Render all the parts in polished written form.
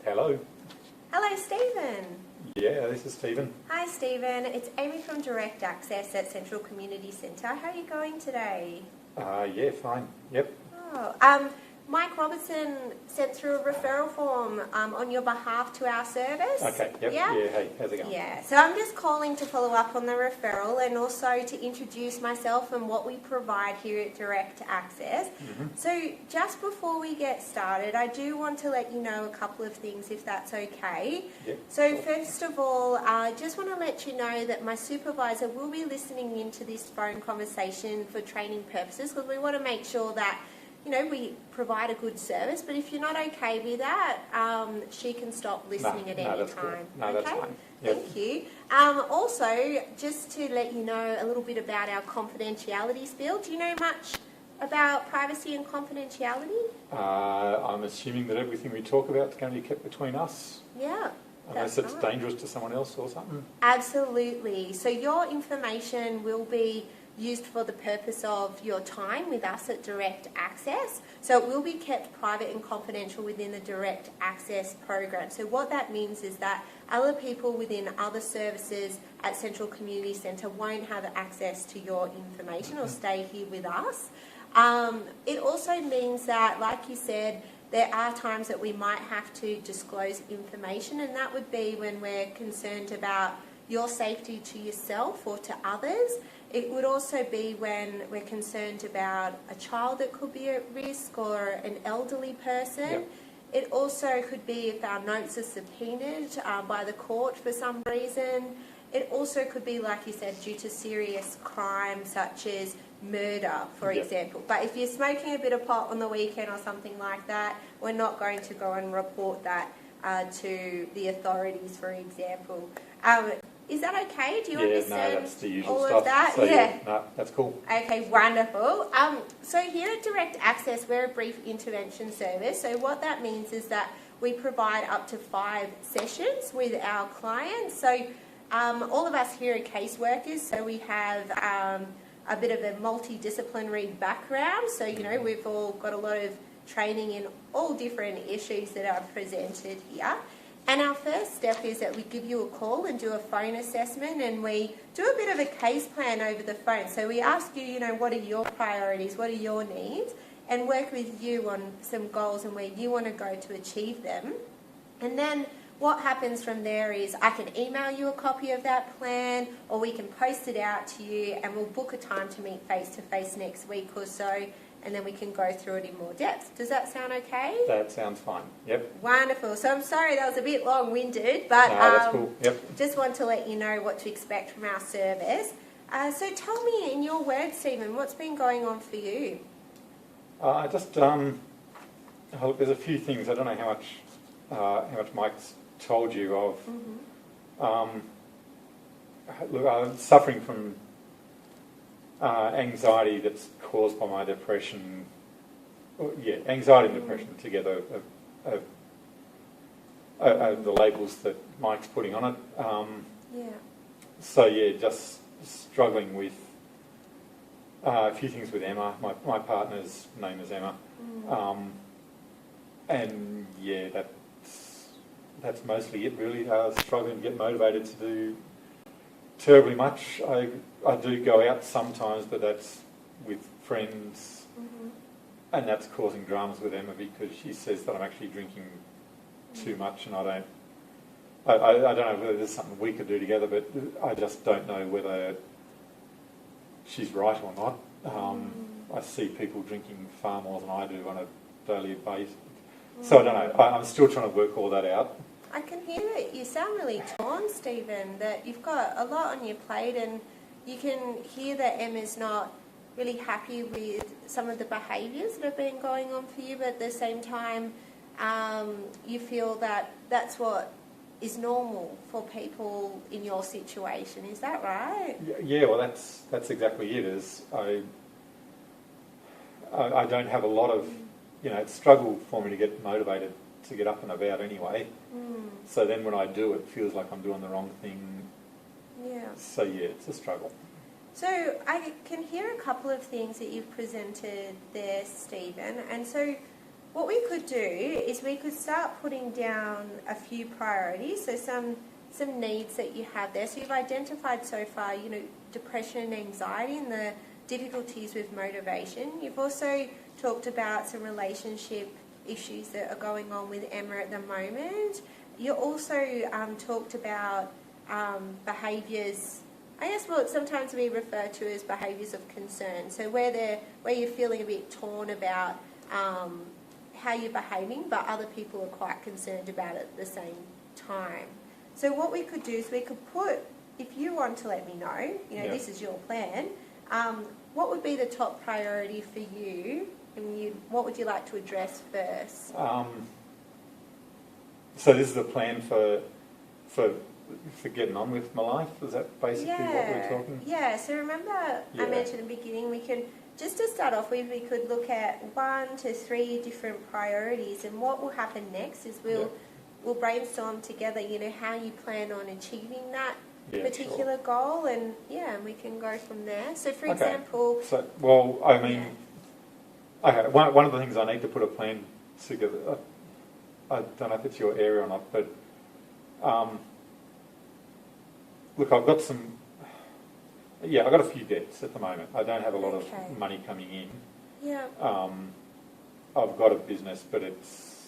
Hello. Hello, Stephen. Yeah, this is Stephen. Hi, Stephen. It's Amy from Direct Access at Central Community Centre. How are you going today? Yeah, fine. Yep. Oh, Mike Robertson sent through a referral form on your behalf to our service. Okay, yep. Yeah? Yeah, hey, how's it going? Yeah, so I'm just calling to follow up on the referral and also to introduce myself and what we provide here at Direct Access. So just before we get started, I do want to let you know a couple of things if that's okay. Yep. So first of all, I just want to let you know that my supervisor will be listening into this phone conversation for training purposes because we want to make sure that we provide a good service, but if you're not okay with that, she can stop listening at any time. No, that's fine. Yep. Thank you. Also, just to let you know a little bit about our confidentiality spiel, do you know much about privacy and confidentiality? I'm assuming that everything we talk about is going to be kept between us. Yeah. Unless it's dangerous to someone else or something. Absolutely. So your information will be used for the purpose of your time with us at Direct Access. So it will be kept private and confidential within the Direct Access program. So what that means is that other people within other services at Central Community Centre won't have access to your information or stay here with us. It also means that, like you said, there are times that we might have to disclose information, and that would be when we're concerned about your safety to yourself or to others. It would also be when we're concerned about a child that could be at risk or an elderly person. Yep. It also could be if our notes are subpoenaed by the court for some reason. It also could be, like you said, due to serious crime such as murder, for example. But if you're smoking a bit of pot on the weekend or something like that, we're not going to go and report that to the authorities, for example. Is that okay? Do you understand no, that's the usual all stuff. of that? So, no, that's cool. Okay, wonderful. So here at Direct Access, we're a brief intervention service. So what that means is that we provide up to 5 sessions with our clients. So all of us here are caseworkers, so we have a bit of a multidisciplinary background. So, we've all got a lot of training in all different issues that are presented here. And our first step is that we give you a call and do a phone assessment, and we do a bit of a case plan over the phone. So we ask you, what are your priorities, what are your needs, and work with you on some goals and where you want to go to achieve them. And then what happens from there is I can email you a copy of that plan, or we can post it out to you, and we'll book a time to meet face-to-face next week or so, and then we can go through it in more depth. Does that sound okay? That sounds fine. Yep. Wonderful. So I'm sorry that was a bit long-winded, but no, that's cool. Yep. Just want to let you know what to expect from our service. So tell me in your words, Stephen, what's been going on for you? Look, there's a few things. I don't know how much Mike's told you of. Look, I'm suffering from anxiety that's caused by my depression. Anxiety and depression together are the labels that Mike's putting on it. So just struggling with a few things with Emma. My partner's name is Emma. And that's mostly it really. Struggling to get motivated to do terribly much. I do go out sometimes, but that's with friends, and that's causing dramas with Emma because she says that I'm actually drinking too much, and I don't know whether there's something we could do together, but I just don't know whether she's right or not. I see people drinking far more than I do on a daily basis. So I don't know. I'm still trying to work all that out. I can hear it. You sound really torn, Stephen, that you've got a lot on your plate, and you can hear that Emma's not really happy with some of the behaviours that have been going on for you, but at the same time you feel that that's what is normal for people in your situation. Is that right? Yeah, well that's exactly it. I don't have a lot of, it's a struggle for me to get motivated to get up and about anyway. So then when I do, it feels like I'm doing the wrong thing. Yeah. So it's a struggle. So I can hear a couple of things that you've presented there, Stephen. And so what we could do is we could start putting down a few priorities, so some needs that you have there. So you've identified so far, depression and anxiety and the difficulties with motivation. You've also talked about some relationship issues that are going on with Emma at the moment. You also talked about behaviours, I guess what sometimes we refer to as behaviours of concern. So where you're feeling a bit torn about how you're behaving, but other people are quite concerned about it at the same time. So what we could do is we could put, if you want to let me know, this is your plan, what would be the top priority for you, and what would you like to address first? So this is a plan for getting on with my life? Is that basically what we're talking? Yeah, so remember I mentioned in the beginning, we can, just to start off with, we could look at 1 to 3 different priorities, and what will happen next is we'll brainstorm together, how you plan on achieving that particular goal, and we can go from there. So for example... So, okay, one of the things I need to put a plan together, I don't know if it's your area or not, but look, I've got I've got a few debts at the moment. I don't have a lot of money coming in. Yeah. I've got a business, but it's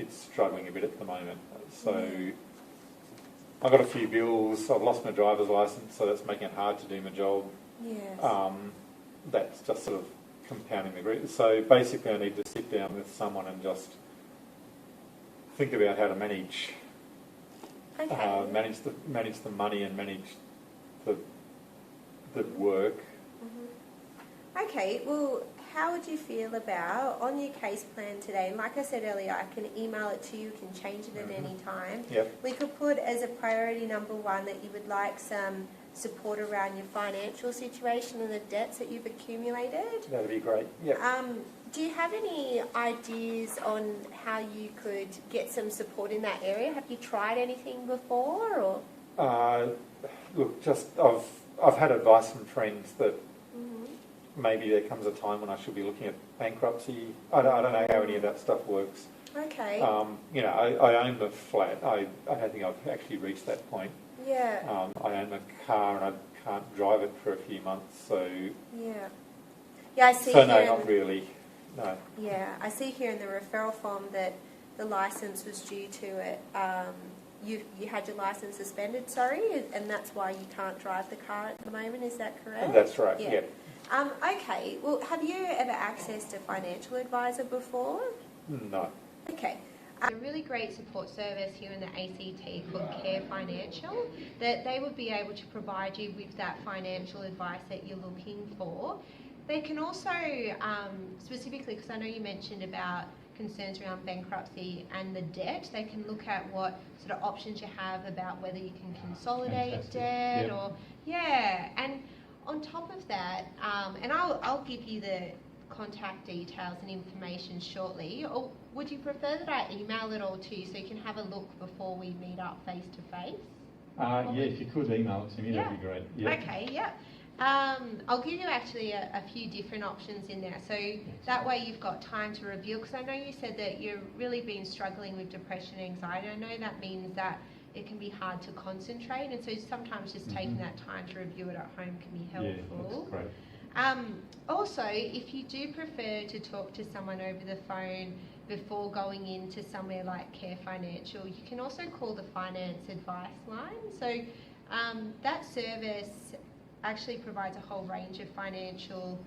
struggling a bit at the moment. So I've got a few bills. I've lost my driver's license, so that's making it hard to do my job. Yes. That's just sort of compounding the grief. So basically I need to sit down with someone and just think about how to manage manage the money and manage the work. Mm-hmm. Okay, well, how would you feel about, on your case plan today, and like I said earlier, I can email it to you, you can change it at any time. Yep. We could put as a priority number 1 that you would like some support around your financial situation and the debts that you've accumulated. That'd be great, yeah. Do you have any ideas on how you could get some support in that area? Have you tried anything before, or? Look, I've had advice from friends that maybe there comes a time when I should be looking at bankruptcy. I don't know how any of that stuff works. Okay. I own the flat. I don't think I've actually reached that point. Yeah. I own a car and I can't drive it for a few months, so... Yeah. Yeah, I see. So no, not really. No. Yeah, I see here in the referral form that the licence was due to it. You had your licence suspended, and that's why you can't drive the car at the moment. Is that correct? That's right. Yeah. Okay. Well, have you ever accessed a financial advisor before? No. Okay. A really great support service here in the ACT called Care Financial, that they would be able to provide you with that financial advice that you're looking for. They can also, specifically, because I know you mentioned about concerns around bankruptcy and the debt, they can look at what sort of options you have about whether you can consolidate debt or... Yeah, and on top of that, and I'll give you the contact details and information shortly, or would you prefer that I email it all to you so you can have a look before we meet up face to face? If you could email it to me, that'd be great. Yeah. Okay, yeah. I'll give you actually a few different options in there, so that way you've got time to review, because I know you said that you've really been struggling with depression and anxiety. I know that means that it can be hard to concentrate, and so sometimes just taking that time to review it at home can be helpful. Yeah, that's great. Also, if you do prefer to talk to someone over the phone before going into somewhere like Care Financial, you can also call the Finance Advice Line. So that service actually provides a whole range of financial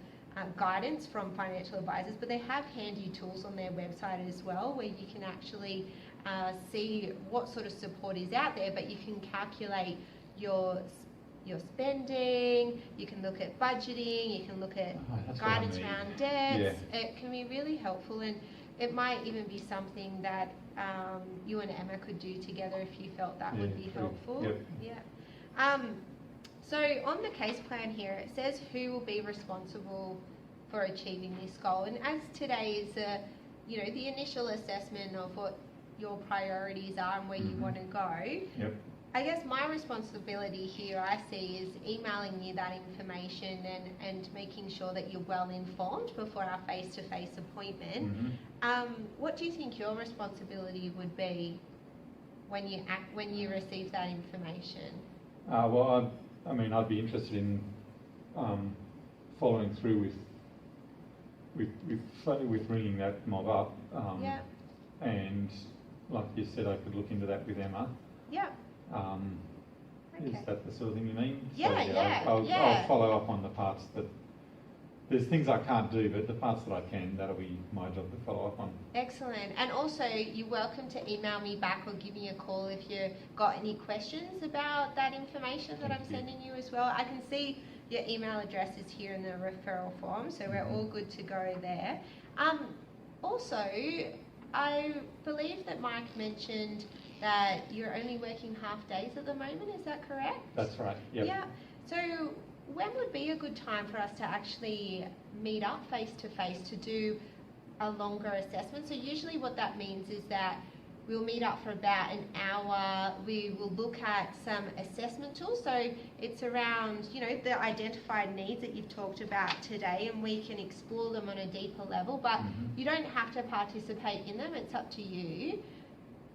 guidance from financial advisors, but they have handy tools on their website as well where you can actually see what sort of support is out there, but you can calculate your spending, you can look at budgeting, you can look at guidance around debts. Yeah. It can be really helpful, and it might even be something that you and Emma could do together if you felt that would be helpful. Yep. Yeah. So on the case plan here, it says who will be responsible for achieving this goal. And as today is the initial assessment of what your priorities are and where you want to go, I guess my responsibility here, I see, is emailing you that information and making sure that you're well informed before our face-to-face appointment. What do you think your responsibility would be when you receive that information? Well, I mean, I'd be interested in following through with ringing that mob up. Yeah. And like you said, I could look into that with Emma. Yeah. Is that the sort of thing you mean? Yeah, so, I'll follow up on the parts that, there's things I can't do, but the parts that I can, that'll be my job to follow up on. Excellent. And also, you're welcome to email me back or give me a call if you've got any questions about that information that I'm sending you as well. I can see your email address is here in the referral form, so we're all good to go there. Also, I believe that Mike mentioned that you're only working half days at the moment, is that correct? That's right, yep. Yeah. So when would be a good time for us to actually meet up face to face to do a longer assessment? So usually what that means is that we'll meet up for about an hour. We will look at some assessment tools. So it's around, the identified needs that you've talked about today, and we can explore them on a deeper level. But you don't have to participate in them. It's up to you.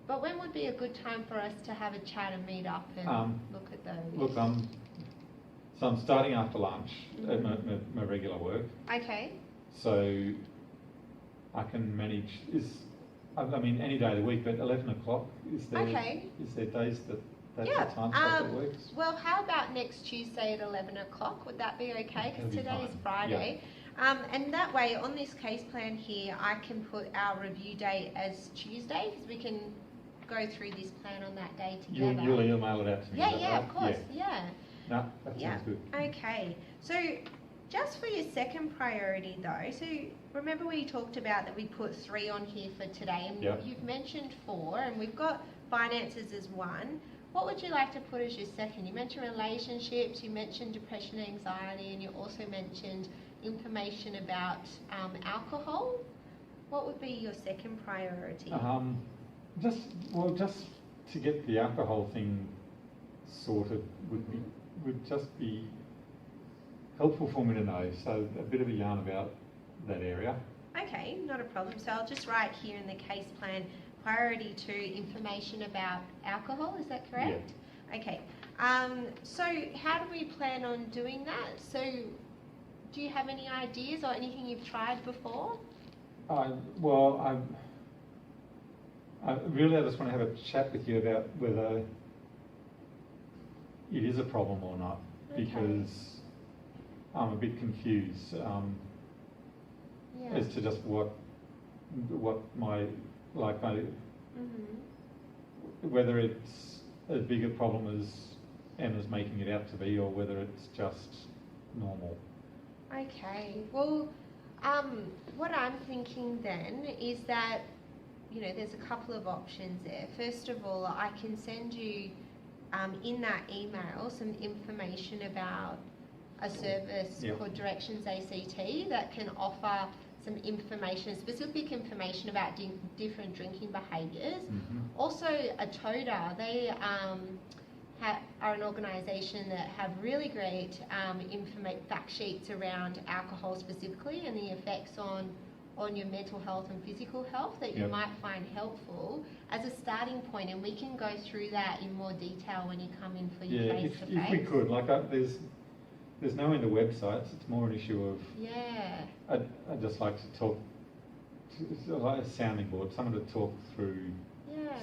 But when would be a good time for us to have a chat and meet up and look at those? Look, so I'm starting after lunch at my regular work. Okay. So I can manage, any day of the week, but 11 o'clock, is there days that's the time slot that works? Well, how about next Tuesday at 11 o'clock? Would that be okay? Because today is Friday. Yeah. And that way, on this case plan here, I can put our review date as Tuesday, because we can go through this plan on that day together. You'll email it out to me. Yeah, right? of course, yeah. No, that sounds good. Okay, so just for your second priority though, so remember we talked about that we put 3 on here for today, and you've mentioned 4, and we've got finances as 1. What would you like to put as your second? You mentioned relationships, you mentioned depression and anxiety, and you also mentioned information about alcohol. What would be your second priority? Just to get the alcohol thing sorted would just be helpful for me to know. So a bit of a yarn about that area. Okay, not a problem. So I'll just write here in the case plan, priority 2, information about alcohol. Is that correct? Yeah. Okay. So how do we plan on doing that? So do you have any ideas or anything you've tried before? I just want to have a chat with you about whether it is a problem or not, because I'm a bit confused as to just what whether it's as big a problem as Emma's making it out to be, or whether it's just normal. Okay. Well, what I'm thinking then is that there's a couple of options there. First of all, I can send you in that email some information about a service called Directions ACT that can offer some information, specific information about different drinking behaviours. Also, a TODA, they are an organisation that have really great fact sheets around alcohol specifically and the effects on your mental health and physical health that you might find helpful as a starting point, and we can go through that in more detail when you come in for your face-to-face. If we could, there's no in the websites, it's more an issue of... I'd just like to talk, like a sounding board, someone to talk through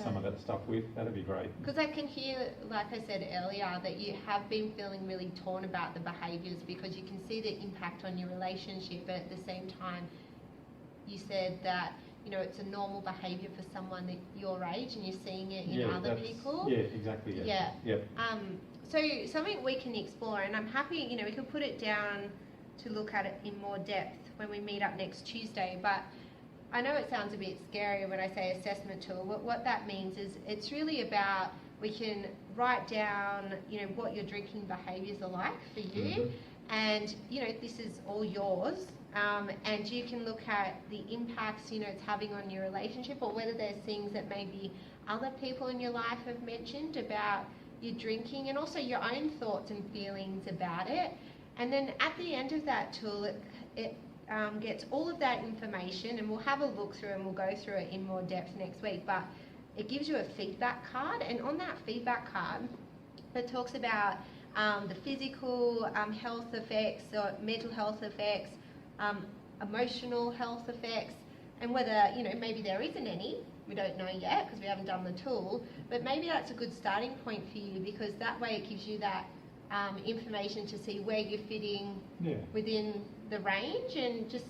some of that stuff with. That'd be great. Because I can hear, like I said earlier, that you have been feeling really torn about the behaviours because you can see the impact on your relationship, but at the same time, you said that it's a normal behaviour for someone at your age, and you're seeing it in other people. Yeah, exactly. Yeah. So something we can explore, and I'm happy. We can put it down to look at it in more depth when we meet up next Tuesday. But I know it sounds a bit scary when I say assessment tool. What that means is it's really about, we can write down what your drinking behaviours are like for you, and this is all yours. And you can look at the impacts it's having on your relationship, or whether there's things that maybe other people in your life have mentioned about your drinking, and also your own thoughts and feelings about it. And then at the end of that tool, it gets all of that information, and we'll have a look through and we'll go through it in more depth next week. But it gives you a feedback card, and on that feedback card, it talks about the physical health effects, or mental health effects, emotional health effects, and whether, maybe there isn't any. We don't know yet because we haven't done the tool, but maybe that's a good starting point for you, because that way it gives you that information to see where you're fitting within the range, and just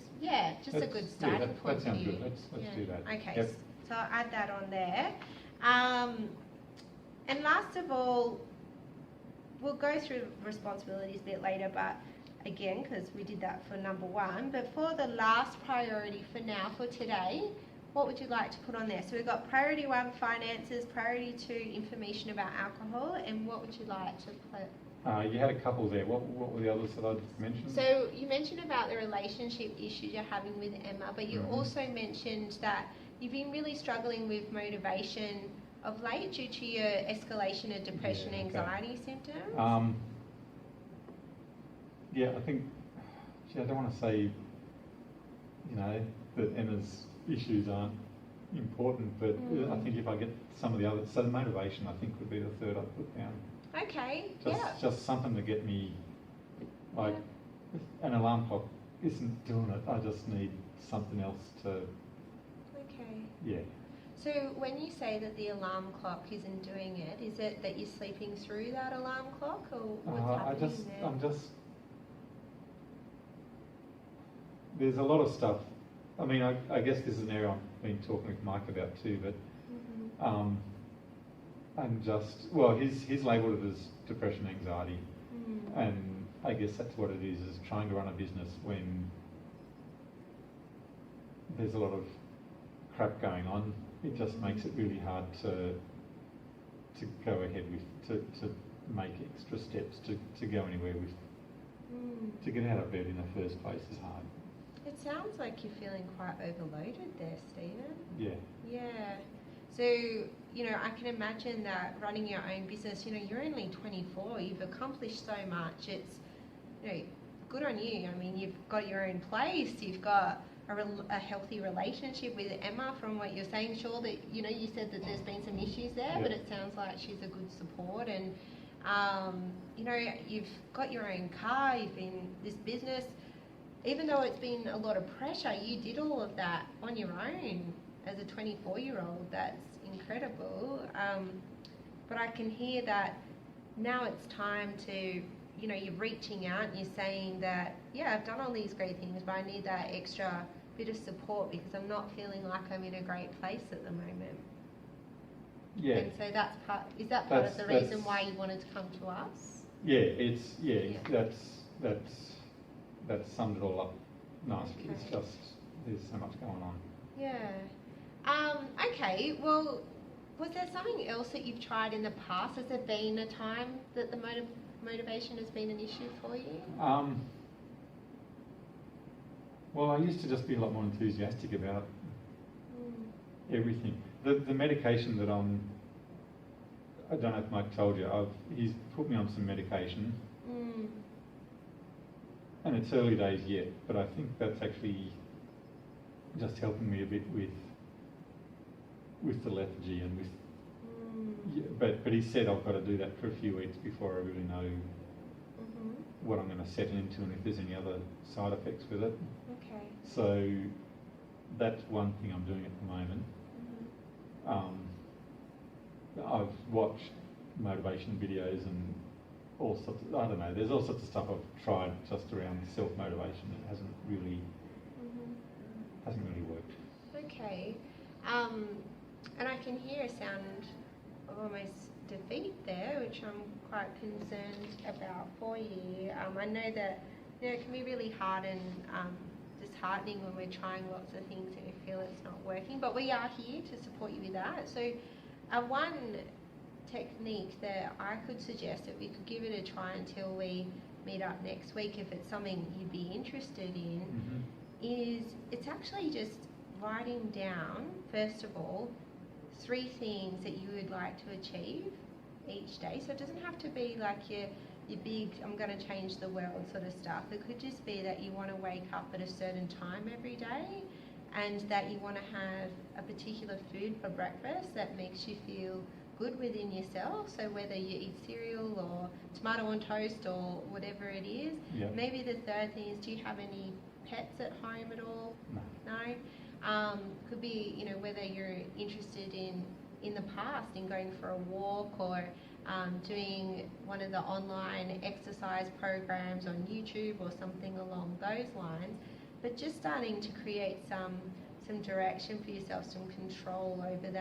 a good starting point for you. That sounds good. Let's do that. Okay, yep. So I'll add that on there. And last of all, we'll go through responsibilities a bit later, but again, because we did that for number 1. But for the last priority for now, for today, what would you like to put on there? So we've got priority 1, finances, priority 2, information about alcohol, and what would you like to put? You had a couple there. What were the others that I'd mentioned? So you mentioned about the relationship issues you're having with Emma, but you also mentioned that you've been really struggling with motivation of late due to your escalation of depression and anxiety symptoms. I think, I don't want to say, that Emma's issues aren't important, but I think if I get some of the others, so the motivation, I think, would be the third I'd put down. Okay, Just something to get me, like, an alarm clock isn't doing it. I just need something else to... Okay. Yeah. So when you say that the alarm clock isn't doing it, is it that you're sleeping through that alarm clock, or what's happening there? There's a lot of stuff. I mean, I guess this is an area I've been talking with Mike about too, but he's labelled it as depression, anxiety, and I guess that's what it is trying to run a business when there's a lot of crap going on. It just makes it really hard to go ahead with, to make extra steps to go anywhere with. To get out of bed in the first place is hard. It sounds like you're feeling quite overloaded there, Stephen. Yeah. Yeah. So, I can imagine that running your own business, you're only 24, you've accomplished so much. It's, good on you. I mean, you've got your own place, you've got a healthy relationship with Emma from what you're saying. Sure that, you said that there's been some issues there, but it sounds like she's a good support, and, you've got your own car, you've been this business. Even though it's been a lot of pressure, you did all of that on your own as a 24-year-old. That's incredible. But I can hear that now it's time to, you're reaching out and you're saying that, I've done all these great things, but I need that extra bit of support because I'm not feeling like I'm in a great place at the moment. Yeah. And so that's part of the reason why you wanted to come to us? That's summed it all up nicely. Okay. It's just, there's so much going on. Yeah. Okay, well, was there something else that you've tried in the past? Has there been a time that the motivation has been an issue for you? Well, I used to just be a lot more enthusiastic about everything. The medication that I don't know if Mike told you, he's put me on some medication. And it's early days yet, but I think that's actually just helping me a bit with the lethargy and with. But he said I've got to do that for a few weeks before I really know what I'm going to settle into and if there's any other side effects with it. Okay. So that's one thing I'm doing at the moment. I've watched motivation videos and all sorts of, I don't know, there's all sorts of stuff I've tried just around self-motivation that hasn't really worked. Okay. And I can hear a sound of almost defeat there, which I'm quite concerned about for you. I know that it can be really hard and disheartening when we're trying lots of things and we feel it's not working, but we are here to support you with that. So one technique that I could suggest that we could give it a try until we meet up next week, if it's something you'd be interested in, is it's actually just writing down, first of all, 3 things that you would like to achieve each day. So it doesn't have to be like your big, I'm going to change the world sort of stuff. It could just be that you want to wake up at a certain time every day, and that you want to have a particular food for breakfast that makes you feel good within yourself. So whether you eat cereal or tomato on toast or whatever it is. Yeah. Maybe the third thing is, do you have any pets at home at all? No. No? Could be, you know, whether you're interested in the past in going for a walk, or doing one of the online exercise programs on YouTube or something along those lines. But just starting to create some direction for yourself, some control over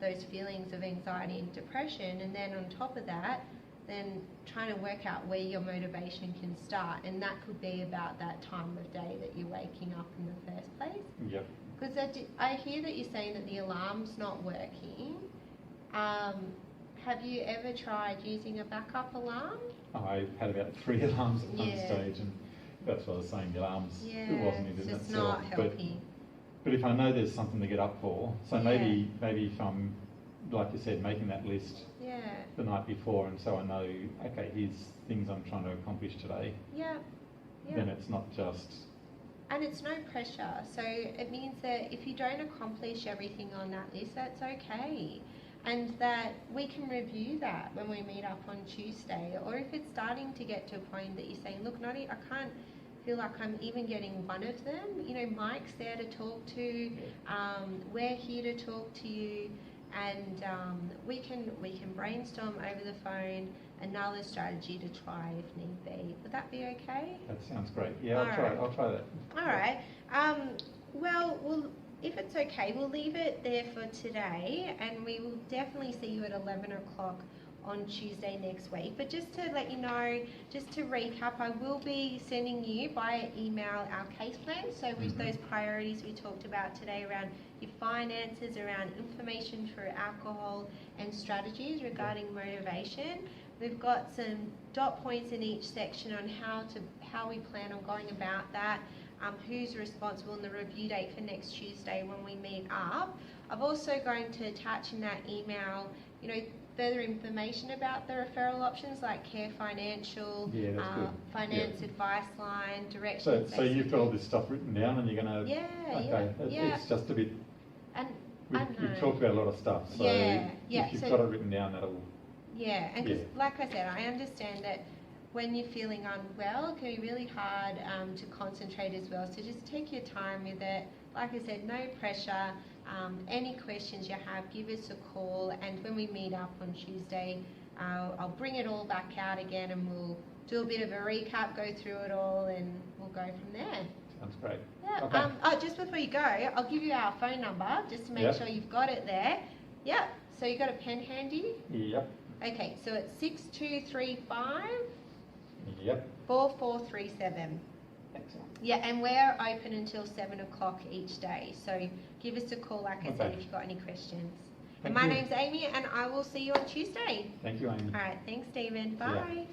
those feelings of anxiety and depression. And then on top of that, then trying to work out where your motivation can start. And that could be about that time of day that you're waking up in the first place. Yep. Because I hear that you're saying that the alarm's not working. Have you ever tried using a backup alarm? I had about 3 alarms at one Yeah. stage, and that's what I was saying, the alarms, Yeah, it wasn't it in it's itself. not helping. But if I know there's something to get up for, so maybe if I'm, like you said, making that list Yeah. the night before, and so I know, okay, here's things I'm trying to accomplish today, Yeah. then it's not just... And it's no pressure. So it means that if you don't accomplish everything on that list, that's okay. And that we can review that when we meet up on Tuesday. Or if it's starting to get to a point that you're saying, look, I can't feel like I'm even getting one of them. You know, Mike's there to talk to. We're here to talk to you. And we can brainstorm over the phone another strategy to try if need be. Would that be okay? That sounds great. Yeah, All I'll try that. All right. Well, if it's okay, we'll leave it there for today, and we will definitely see you at 11 o'clock on Tuesday next week. But just to let you know, just to recap, I will be sending you via email our case plan. So with those priorities we talked about today around your finances, around information for alcohol, and strategies regarding motivation. We've got some dot points in each section on how we plan on going about that. Who's responsible, and the review date for next Tuesday when we meet up. I'm also going to attach in that email, you know, further information about the referral options like Care Financial, finance advice line, directions. So you've got all this stuff written down, and you're going to... Yeah. It's just a bit... And we've talked about a lot of stuff, so if you've got it written down, that'll... Yeah, and because, like I said, I understand that when you're feeling unwell, it can be really hard to concentrate as well. So just take your time with it. Like I said, no pressure. Any questions you have, give us a call. And when we meet up on Tuesday, I'll bring it all back out again, and we'll do a bit of a recap, go through it all, and we'll go from there. Sounds great. Yeah. Okay. Just before you go, I'll give you our phone number just to make sure you've got it there. Yep. So you got a pen handy? Yep. Okay, so it's 6235 Yep. 4437. Excellent. Yeah, and we're open until 7 o'clock each day. So give us a call, like I said, if you've got any questions. And my name's Amy, and I will see you on Tuesday. Thank you, Amy. All right, thanks, Stephen. Bye. Yeah.